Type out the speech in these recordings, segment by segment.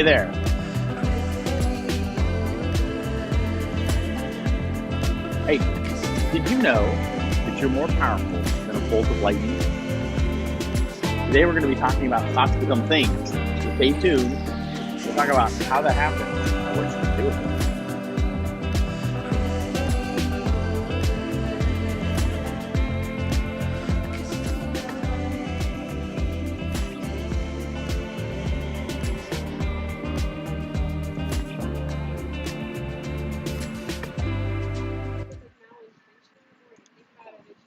Hey there. Hey, did you know that you're more powerful than a bolt of lightning? Today we're going to be talking about thoughts become things. So stay tuned. We'll talk about how that happens and what you can do with it.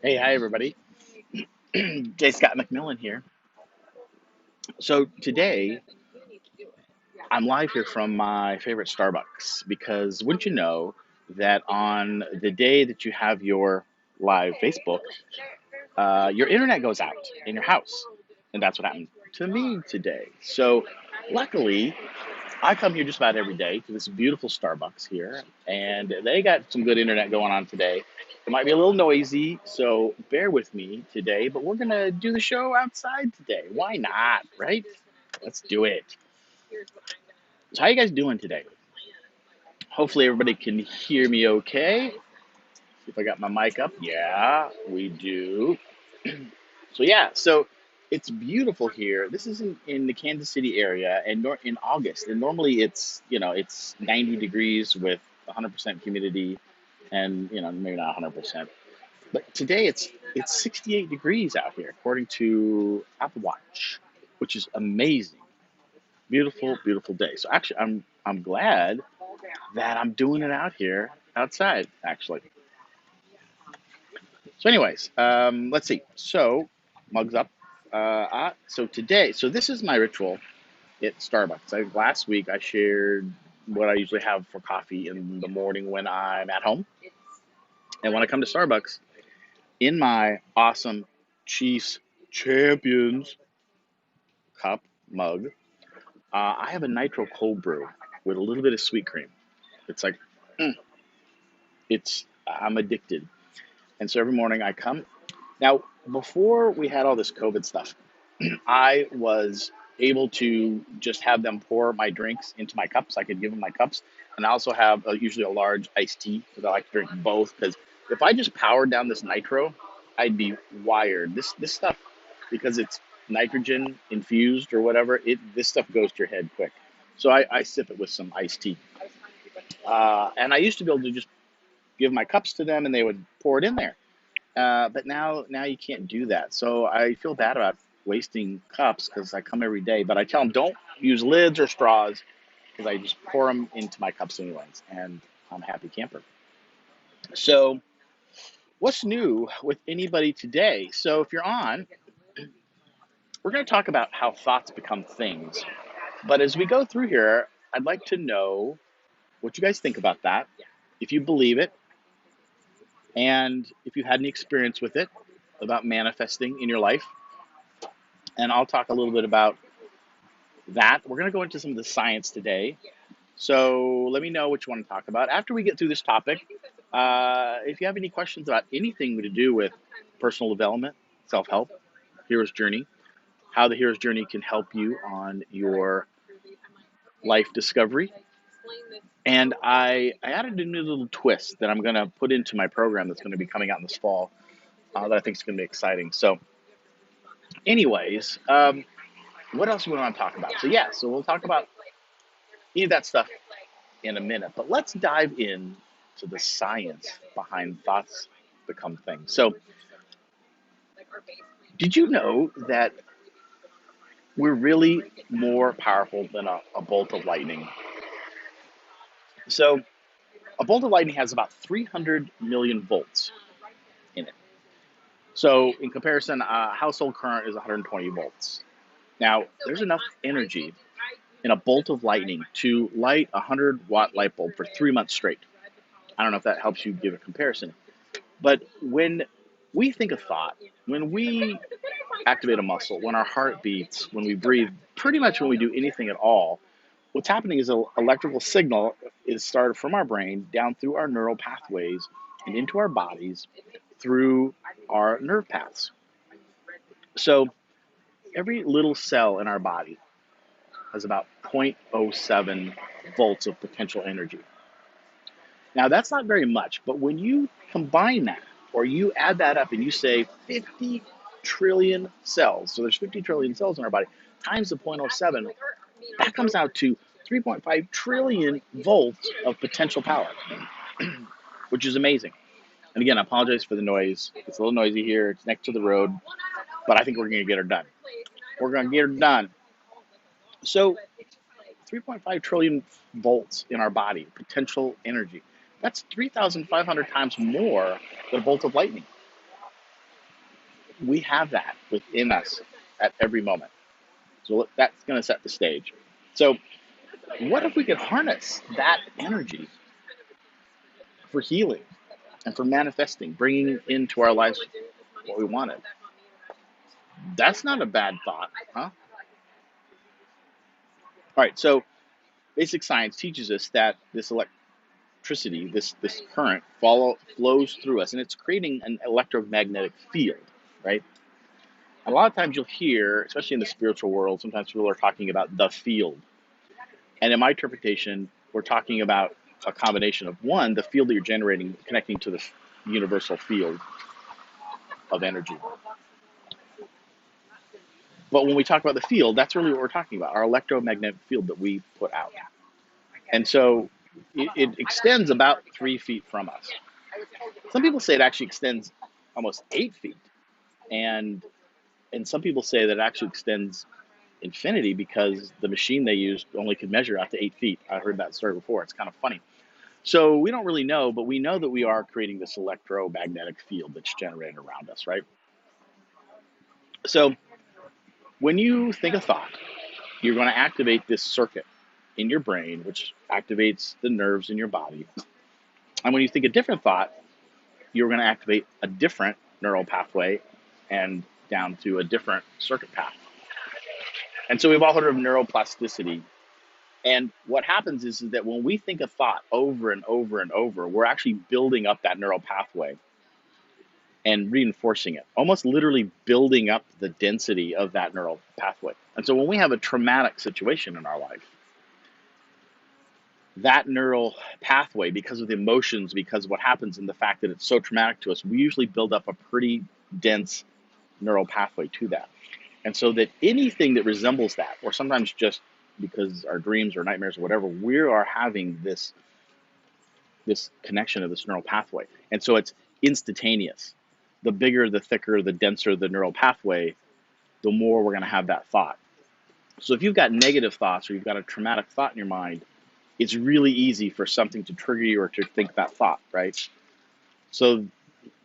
Hey, hi everybody. J. Scott McMillan here. So today I'm live here from my favorite Starbucks because wouldn't you know that on the day that you have your live Facebook, your internet goes out in your house. And that's what happened to me today. So luckily, I come here just about every day to this beautiful Starbucks here, and they got some good internet going on today. It might be a little noisy, so bear with me today, but we're going to do the show outside today. Why not, right? Let's do it. So how you guys doing today? Hopefully everybody can hear me okay. See if I got my mic up. Yeah, we do. So it's beautiful here. This is in the Kansas City area, and in August. And normally it's 90 degrees with 100% humidity, and maybe not 100%. But today it's 68 degrees out here, according to Apple Watch, which is amazing. Beautiful, beautiful day. So actually, I'm glad that I'm doing it out here outside. Actually. So, anyways, let's see. So, mugs up. So this is my ritual at Starbucks. Last week I shared what I usually have for coffee in the morning when I'm at home, and when I come to Starbucks, in my awesome Chiefs Champions cup mug, I have a nitro cold brew with a little bit of sweet cream. It's like, mm, I'm addicted, and so every morning I come. Now, before we had all this COVID stuff, I was able to just have them pour my drinks into my cups. I could give them my cups, and I also have usually a large iced tea because I like to drink both. Because if I just powered down this nitro, I'd be wired. This stuff, because it's nitrogen infused or whatever, this stuff goes to your head quick. So I sip it with some iced tea, and I used to be able to just give my cups to them, and they would pour it in there. But now you can't do that. So I feel bad about wasting cups because I come every day. But I tell them don't use lids or straws because I just pour them into my cups anyways, and I'm a happy camper. So what's new with anybody today? So if you're on, we're going to talk about how thoughts become things. But as we go through here, I'd like to know what you guys think about that, if you believe it, and if you had any experience with it about manifesting in your life. And I'll talk a little bit about that. We're going to go into some of the science today. So let me know what you want to talk about. After we get through this topic, if you have any questions about anything to do with personal development, self-help, hero's journey, how the hero's journey can help you on your life discovery. And I added a new little twist that I'm going to put into my program that's going to be coming out in this fall that I think is going to be exciting. So anyways, what else do we want to talk about? So we'll talk about any of that stuff in a minute, but let's dive in to the science behind thoughts become things. So did you know that we're really more powerful than a bolt of lightning? So a bolt of lightning has about 300 million volts in it. So in comparison, household current is 120 volts. Now, there's enough energy in a bolt of lightning to light a 100-watt light bulb for 3 months straight. I don't know if that helps you give a comparison. But when we think of thought, when we activate a muscle, when our heart beats, when we breathe, pretty much when we do anything at all, what's happening is an electrical signal is started from our brain down through our neural pathways and into our bodies through our nerve paths. So every little cell in our body has about 0.07 volts of potential energy. Now, that's not very much, but when you combine that or you add that up and you say 50 trillion cells, so there's 50 trillion cells in our body, times the 0.07, that comes out to 3.5 trillion volts of potential power, which is amazing. And again, I apologize for the noise. It's a little noisy here. It's next to the road, but I think we're going to get her done. We're going to get her done. So 3.5 trillion volts in our body, potential energy. That's 3,500 times more than a bolt of lightning. We have that within us at every moment. So that's going to set the stage. So what if we could harness that energy for healing and for manifesting, bringing into our lives what we wanted? That's not a bad thought, huh? All right, so basic science teaches us that this electricity, this current flows through us, and it's creating an electromagnetic field, right? A lot of times you'll hear, especially in the spiritual world, sometimes people are talking about the field. And in my interpretation, we're talking about a combination of one, the field that you're generating, connecting to the universal field of energy. But when we talk about the field, that's really what we're talking about, our electromagnetic field that we put out. And so it extends about 3 feet from us. Some people say it actually extends almost 8 feet. And some people say that it actually extends infinity because the machine they used only could measure out to 8 feet. I heard that story before. It's kind of funny. So we don't really know, but we know that we are creating this electromagnetic field that's generated around us, right? So when you think a thought, you're going to activate this circuit in your brain, which activates the nerves in your body. And when you think a different thought, you're going to activate a different neural pathway and down to a different circuit path. And so we've all heard of neuroplasticity. And what happens is that when we think a thought over and over and over, we're actually building up that neural pathway and reinforcing it, almost literally building up the density of that neural pathway. And so when we have a traumatic situation in our life, that neural pathway, because of the emotions, because of what happens and the fact that it's so traumatic to us, we usually build up a pretty dense neural pathway to that. And so that anything that resembles that, or sometimes just because our dreams or nightmares or whatever, we are having this connection of this neural pathway. And so it's instantaneous. The bigger, the thicker, the denser the neural pathway, the more we're going to have that thought. So if you've got negative thoughts or you've got a traumatic thought in your mind, it's really easy for something to trigger you or to think that thought, right? So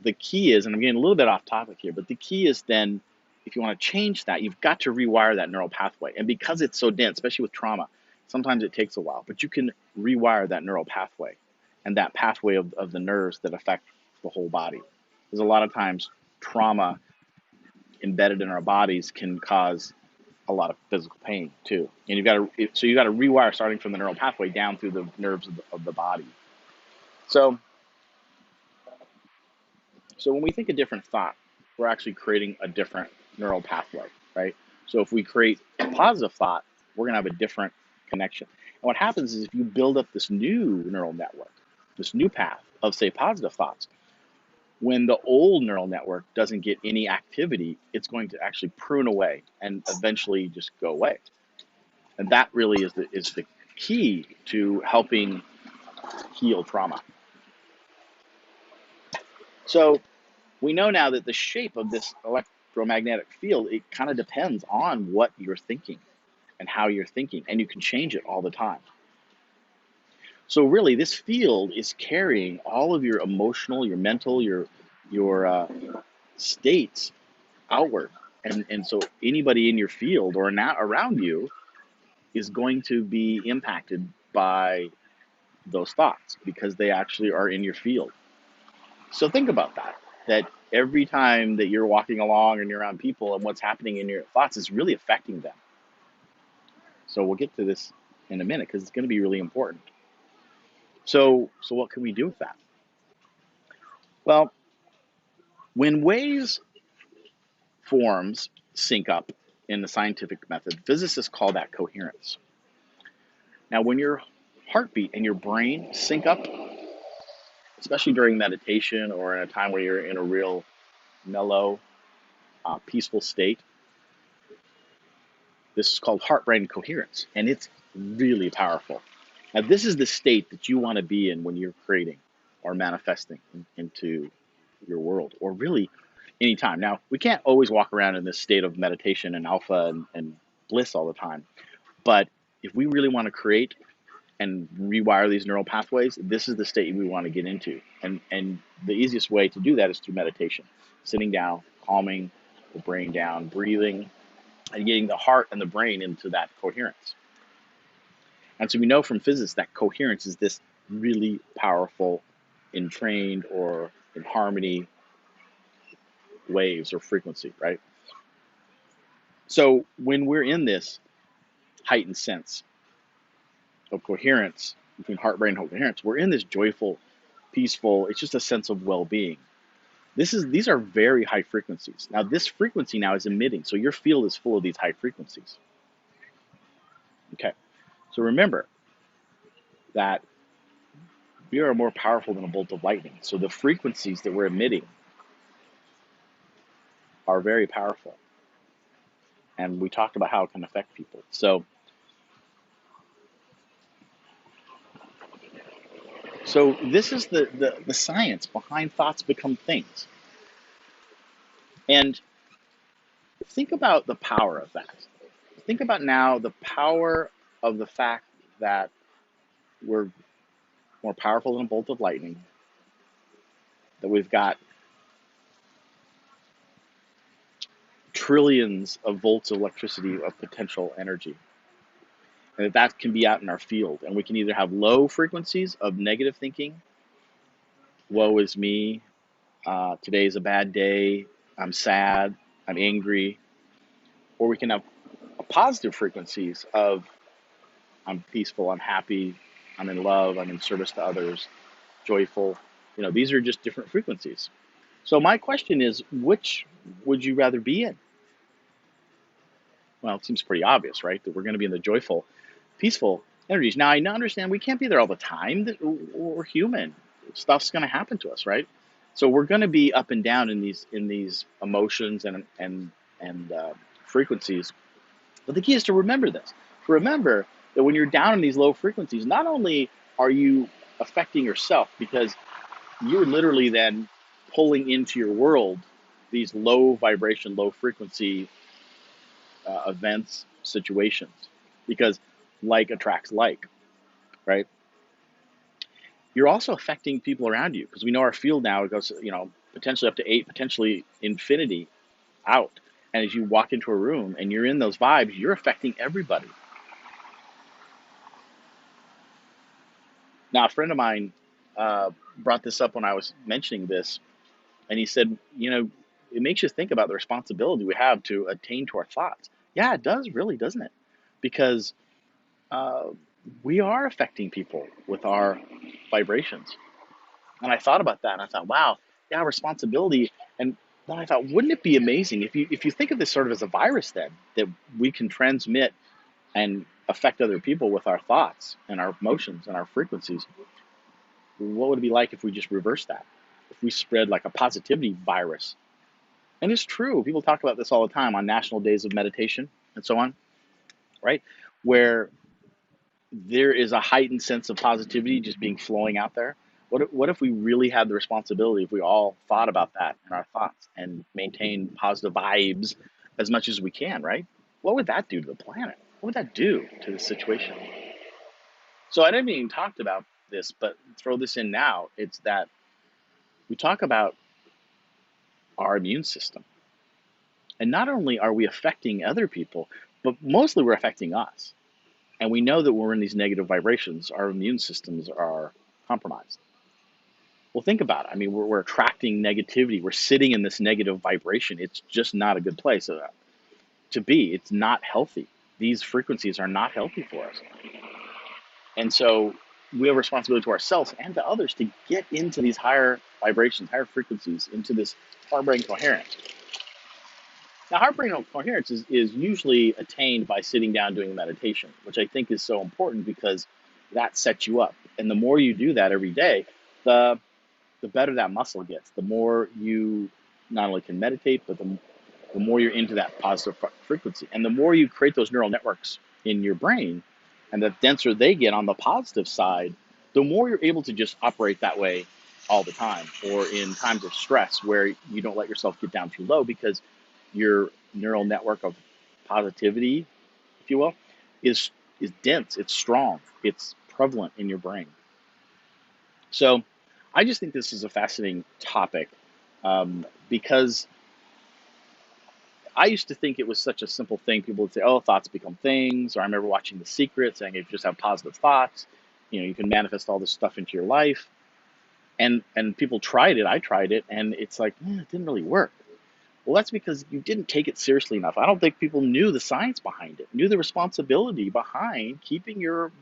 the key is, and I'm getting a little bit off topic here, but the key is then, if you want to change that, you've got to rewire that neural pathway. And because it's so dense, especially with trauma, sometimes it takes a while, but you can rewire that neural pathway and that pathway of the nerves that affect the whole body. Because a lot of times trauma embedded in our bodies can cause a lot of physical pain too. And you got to rewire starting from the neural pathway down through the nerves of the body. So when we think a different thought, we're actually creating a different neural pathway, right? So if we create a positive thought, we're going to have a different connection. And what happens is if you build up this new neural network, this new path of, say, positive thoughts, when the old neural network doesn't get any activity, it's going to actually prune away and eventually just go away. And that really is the key to helping heal trauma. So we know now that the shape of this electromagnetic field, it kind of depends on what you're thinking and how you're thinking, and you can change it all the time. So really, this field is carrying all of your emotional, your mental, your states outward. And so anybody in your field or not around you is going to be impacted by those thoughts because they actually are in your field. So think about that every time that you're walking along and you're around people and what's happening in your thoughts is really affecting them. So we'll get to this in a minute because it's going to be really important. So what can we do with that? Well, when waves forms sync up in the scientific method, physicists call that coherence. Now, when your heartbeat and your brain sync up, especially during meditation or in a time where you're in a real mellow, peaceful state, this is called heart brain coherence, and it's really powerful. Now, this is the state that you want to be in when you're creating or manifesting into your world, or really anytime. Now, we can't always walk around in this state of meditation and alpha and bliss all the time, but if we really want to create and rewire these neural pathways, this is the state we want to get into. And the easiest way to do that is through meditation, sitting down, calming the brain down, breathing, and getting the heart and the brain into that coherence. And so we know from physics that coherence is this really powerful, entrained or in harmony waves or frequency, right? So when we're in this heightened sense of coherence between heart, brain, and coherence, we're in this joyful, peaceful, it's just a sense of well-being. These are very high frequencies. Now this frequency now is emitting, so your field is full of these high frequencies. Okay, so remember that we are more powerful than a bolt of lightning. So the frequencies that we're emitting are very powerful. And we talked about how it can affect people. So this is the science behind thoughts become things. And think about the power of that. Think about now the power of the fact that we're more powerful than a bolt of lightning, that we've got trillions of volts of electricity of potential energy, and that can be out in our field. And we can either have low frequencies of negative thinking, woe is me, today's a bad day, I'm sad, I'm angry, or we can have positive frequencies of I'm peaceful, I'm happy, I'm in love, I'm in service to others, joyful. These are just different frequencies. So my question is, which would you rather be in? Well, it seems pretty obvious, right? That we're going to be in the joyful, peaceful energies. Now, I understand we can't be there all the time. We're human. Stuff's going to happen to us, right? So we're going to be up and down in these emotions and frequencies. But the key is to remember this. To remember that when you're down in these low frequencies, not only are you affecting yourself, because you're literally then pulling into your world these low vibration, low frequency events, situations, because like attracts like, right? You're also affecting people around you, because we know our field now, it goes, potentially up to 8, potentially infinity out. And as you walk into a room and you're in those vibes, you're affecting everybody. Now, a friend of mine brought this up when I was mentioning this, and he said, it makes you think about the responsibility we have to attain to our thoughts. Yeah, it does, really, doesn't it? Because we are affecting people with our vibrations. And I thought about that, and I thought, wow, yeah, responsibility. And then I thought, wouldn't it be amazing if you think of this sort of as a virus, then, that we can transmit and affect other people with our thoughts and our emotions and our frequencies? What would it be like if we just reversed that? If we spread like a positivity virus? And it's true. People talk about this all the time on national days of meditation and so on, right? Where there is a heightened sense of positivity just being flowing out there. What if we really had the responsibility, if we all thought about that in our thoughts and maintained positive vibes as much as we can, right? What would that do to the planet? What would that do to the situation? So I didn't even talk about this, but throw this in now. It's that we talk about our immune system. And not only are we affecting other people, but mostly we're affecting us. And we know that when we're in these negative vibrations, our immune systems are compromised. Well, think about it. I mean, we're attracting negativity. We're sitting in this negative vibration. It's just not a good place to be. It's not healthy. These frequencies are not healthy for us. And so we have a responsibility to ourselves and to others to get into these higher vibrations, higher frequencies, into this heart brain coherence. Now, heart-brain coherence is usually attained by sitting down doing meditation, which I think is so important because that sets you up. And the more you do that every day, the the better that muscle gets. The more you not only can meditate, but the more you're into that positive frequency. And the more you create those neural networks in your brain, and the denser they get on the positive side, the more you're able to just operate that way all the time, or in times of stress where you don't let yourself get down too low because your neural network of positivity, if you will, is dense, it's strong, it's prevalent in your brain. So I just think this is a fascinating topic, because I used to think it was such a simple thing. People would say, "Oh, thoughts become things," or I remember watching The Secret saying, "If you just have positive thoughts, you can manifest all this stuff into your life." And people tried it. I tried it, and it's like, it didn't really work. Well, that's because you didn't take it seriously enough. I don't think people knew the science behind it, knew the responsibility behind keeping your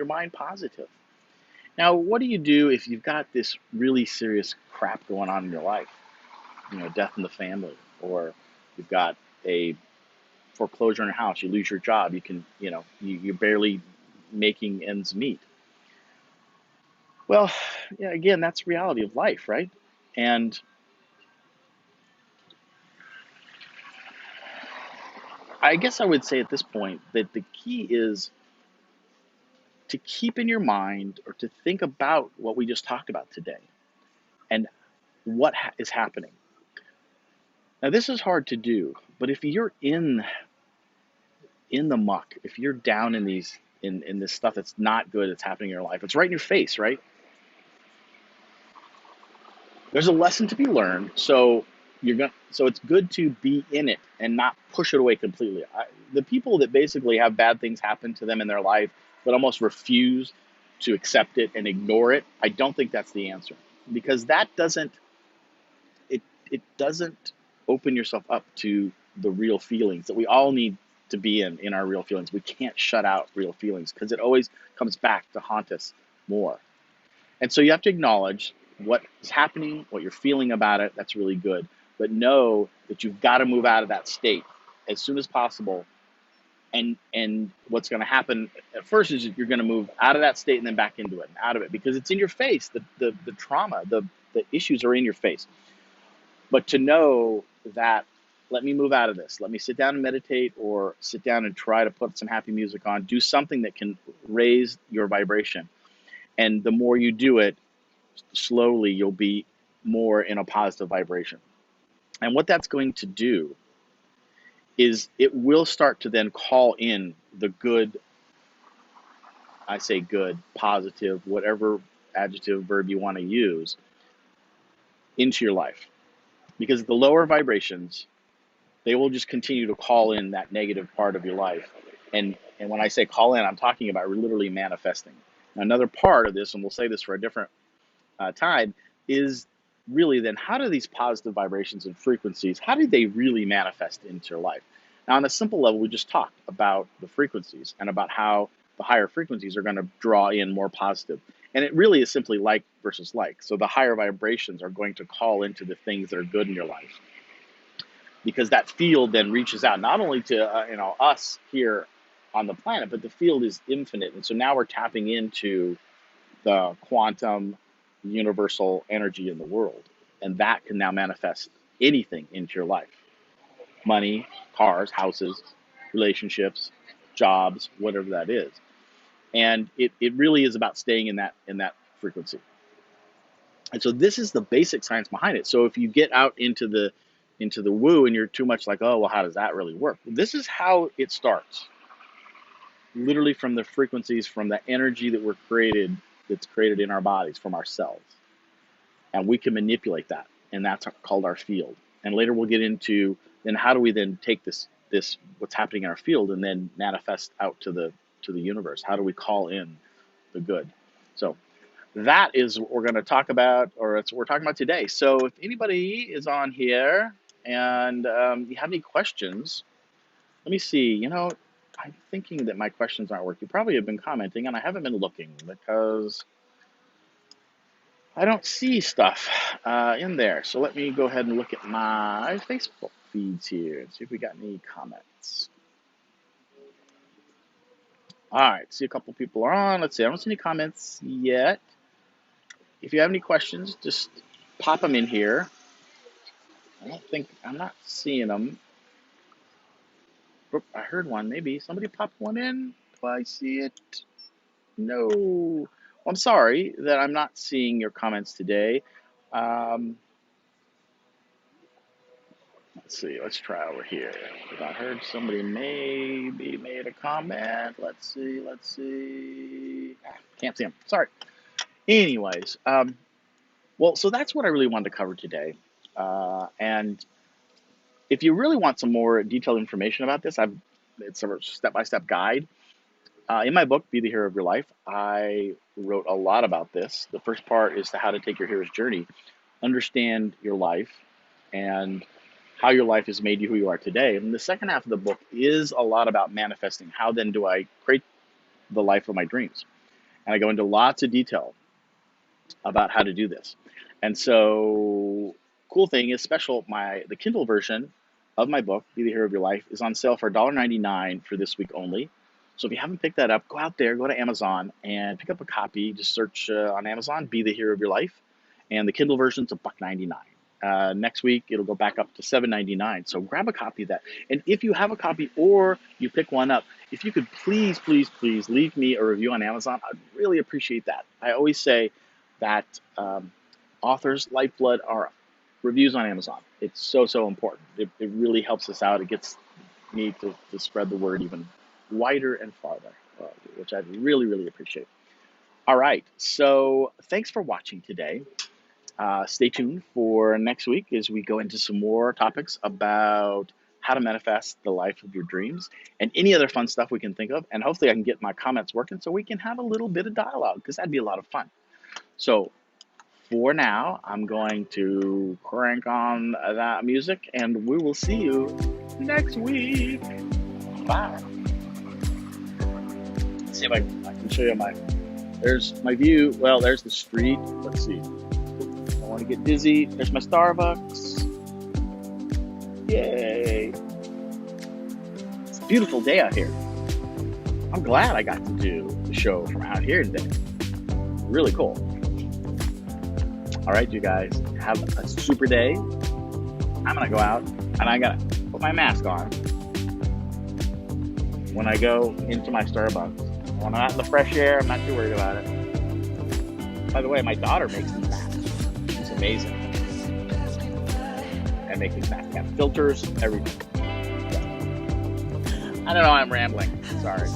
mind positive. Now, what do you do if you've got this really serious crap going on in your life? Death in the family, or you've got a foreclosure on your house, you lose your job, you're barely making ends meet. Well, yeah, again, that's reality of life, right? And I guess I would say at this point that the key is to keep in your mind or to think about what we just talked about today and what is happening. Now, this is hard to do, but if you're in the muck, if you're down in this stuff that's not good that's happening in your life, it's right in your face, right? There's a lesson to be learned, so it's good to be in it and not push it away completely. The people that basically have bad things happen to them in their life but almost refuse to accept it and ignore it, I don't think that's the answer, because that doesn't it it doesn't open yourself up to the real feelings that we all need to be in our real feelings. We can't shut out real feelings because it always comes back to haunt us more. And so you have to acknowledge what is happening, what you're feeling about it. That's really good. But know that you've got to move out of that state as soon as possible. And what's going to happen at first is you're going to move out of that state and then back into it and out of it because it's in your face. The trauma, the issues are in your face. But to know that, let me move out of this. Let me sit down and meditate, or sit down and try to put some happy music on. Do something that can raise your vibration. And the more you do it, slowly you'll be more in a positive vibration. And what that's going to do is it will start to then call in the good, I say good, positive, whatever adjective, verb you want to use, into your life. Because the lower vibrations, they will just continue to call in that negative part of your life. And when I say call in, I'm talking about literally manifesting. Now, another part of this, and we'll say this for a different time, is really then how do these positive vibrations and frequencies, how do they really manifest into your life? Now, on a simple level, we just talked about the frequencies and about how the higher frequencies are going to draw in more positive. And it really is simply like versus like. So the higher vibrations are going to call into the things that are good in your life, because that field then reaches out not only to us here on the planet, but the field is infinite. And so now we're tapping into the quantum universal energy in the world, and that can now manifest anything into your life: money, cars, houses, relationships, jobs, whatever that is. And it really is about staying in that frequency. And so this is the basic science behind it. So if you get out into the woo and you're too much like, oh well, how does that really work? This is how it starts, literally from the frequencies, from the energy that's created in our bodies from our cells. And we can manipulate that, and that's called our field. And later we'll get into then how do we then take this what's happening in our field and then manifest out to the universe? How do we call in the good? So that is what we're going to talk about, or it's what we're talking about today. So if anybody is on here and you have any questions, let me see. I'm thinking that my questions aren't working. You probably have been commenting, and I haven't been looking because I don't see stuff in there. So let me go ahead and look at my Facebook. feeds here and see if we got any comments. All right, see a couple people are on. Let's see, I don't see any comments yet. If you have any questions, just pop them in here. I'm not seeing them. Oop, I heard one, maybe. Somebody popped one in. Do I see it? No. Well, I'm sorry that I'm not seeing your comments today. Um, let's see, let's try over here. I heard somebody maybe made a comment. Let's see. Can't see them. Sorry. Anyways, well, so that's what I really wanted to cover today. And if you really want some more detailed information about this, it's a step-by-step guide. In my book, Be the Hero of Your Life, I wrote a lot about this. The first part is to how to take your hero's journey, understand your life, and how your life has made you who you are today. And the second half of the book is a lot about manifesting. How then do I create the life of my dreams? And I go into lots of detail about how to do this. And so, cool thing is the Kindle version of my book, Be the Hero of Your Life, is on sale for $1.99 for this week only. So if you haven't picked that up, go out there, go to Amazon and pick up a copy. Just search on Amazon, Be the Hero of Your Life. And the Kindle version's $1.99. Next week, it'll go back up to $7.99. So grab a copy of that. And if you have a copy or you pick one up, if you could please leave me a review on Amazon, I'd really appreciate that. I always say that authors' lifeblood are reviews on Amazon. It's so important. It really helps us out. It gets me to spread the word even wider and farther, which I'd really appreciate. All right, so thanks for watching today. Stay tuned for next week as we go into some more topics about how to manifest the life of your dreams and any other fun stuff we can think of. And hopefully I can get my comments working so we can have a little bit of dialogue, because that'd be a lot of fun. So for now, I'm going to crank on that music and we will see you next week. Bye. Let's see if I can show you there's my view. Well, there's the street. Let's see. I want to get dizzy. There's my Starbucks. Yay. It's a beautiful day out here. I'm glad I got to do the show from out here today. Really cool. All right, you guys, have a super day. I'm going to go out and I got to put my mask on when I go into my Starbucks. When I'm out in the fresh air, I'm not too worried about it. By the way, my daughter makes these masks. She's amazing. And make these masks. Got filters, everything. Yeah. I don't know, I'm rambling. Sorry.